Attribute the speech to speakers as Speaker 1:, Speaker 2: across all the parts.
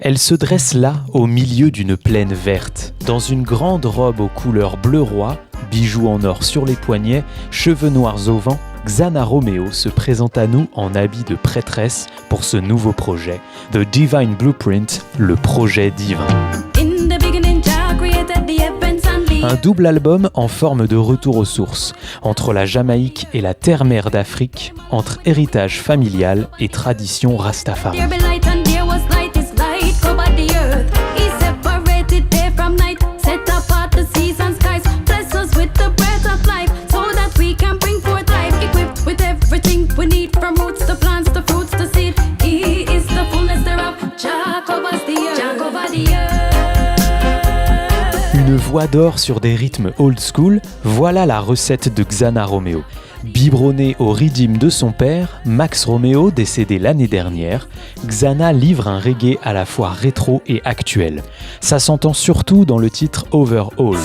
Speaker 1: Elle se dresse là, au milieu d'une plaine verte, dans une grande robe aux couleurs bleu roi, bijoux en or sur les poignets, cheveux noirs au vent. Xana Romeo se présente à nous en habit de prêtresse pour ce nouveau projet, The Divine Blueprint, le projet divin. Un double album en forme de retour aux sources, entre la Jamaïque et la terre-mère d'Afrique, entre héritage familial et tradition rastafari. Une voix d'or sur des rythmes old school, voilà la recette de Xana Romeo. Biberonné au rythme de son père, Max Romeo, décédé l'année dernière, Xana livre un reggae à la fois rétro et actuel. Ça s'entend surtout dans le titre Overhaul.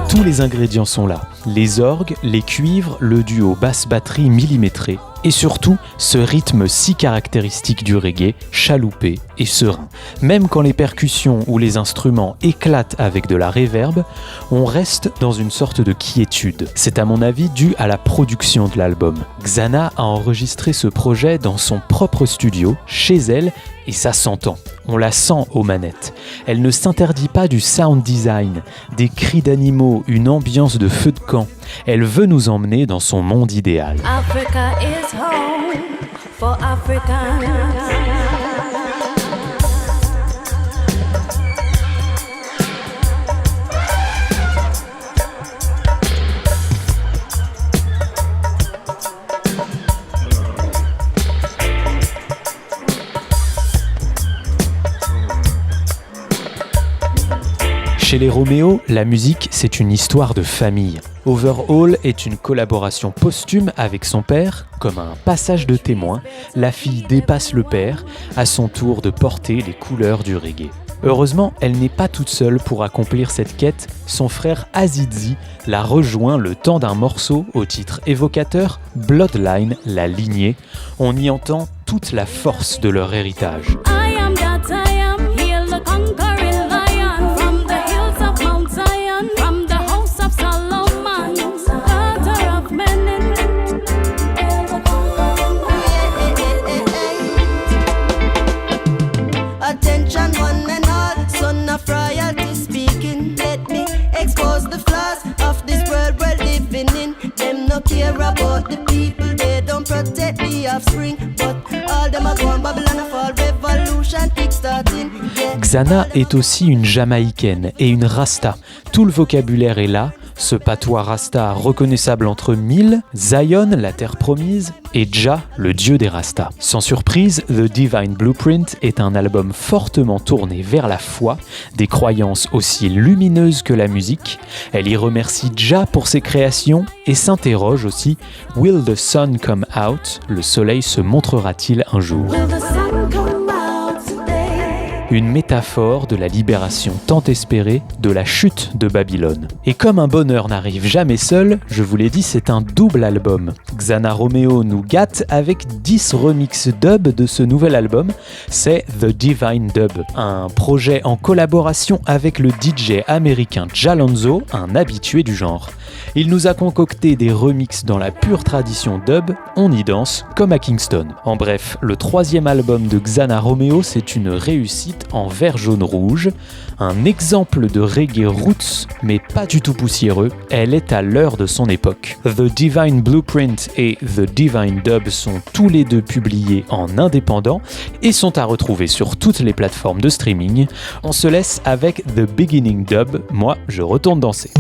Speaker 1: Tous les ingrédients sont là, les orgues, les cuivres, le duo basse-batterie millimétré et surtout ce rythme si caractéristique du reggae, chaloupé et serein. Même quand les percussions ou les instruments éclatent avec de la reverb, on reste dans une sorte de quiétude. C'est à mon avis dû à la production de l'album. Xana a enregistré ce projet dans son propre studio, chez elle, et ça s'entend. On la sent aux manettes. Elle ne s'interdit pas du sound design, des cris d'animaux, une ambiance de feu de camp. Elle veut nous emmener dans son monde idéal.
Speaker 2: Africa is home for Africans.
Speaker 1: Chez les Romeo, la musique, c'est une histoire de famille. Overhaul est une collaboration posthume avec son père. Comme un passage de témoin, la fille dépasse le père, à son tour de porter les couleurs du reggae. Heureusement, elle n'est pas toute seule pour accomplir cette quête. Son frère Azizi la rejoint le temps d'un morceau au titre évocateur, Bloodline, la lignée. On y entend toute la force de leur héritage. Xana est aussi une Jamaïcaine et une Rasta. Tout le vocabulaire est là, ce patois Rasta reconnaissable entre mille, Zion, la terre promise, et Jah, le dieu des Rastas. Sans surprise, The Divine Blueprint est un album fortement tourné vers la foi, des croyances aussi lumineuses que la musique. Elle y remercie Jah pour ses créations et s'interroge aussi « Will the sun come out ?» Le soleil se montrera-t-il un jour ? Une métaphore de la libération tant espérée de la chute de Babylone. Et comme un bonheur n'arrive jamais seul, je vous l'ai dit, c'est un double album. Xana Romeo nous gâte avec 10 remixes dub de ce nouvel album. C'est The Divine Dub, un projet en collaboration avec le DJ américain Jalonzo, un habitué du genre. Il nous a concocté des remixes dans la pure tradition dub, on y danse comme à Kingston. En bref, le 3e album de Xana Romeo, c'est une réussite en vert jaune rouge, un exemple de reggae roots mais pas du tout poussiéreux, elle est à l'heure de son époque. The Divine Blueprint et The Divine Dub sont tous les deux publiés en indépendant et sont à retrouver sur toutes les plateformes de streaming. On se laisse avec The Beginning Dub, moi je retourne danser.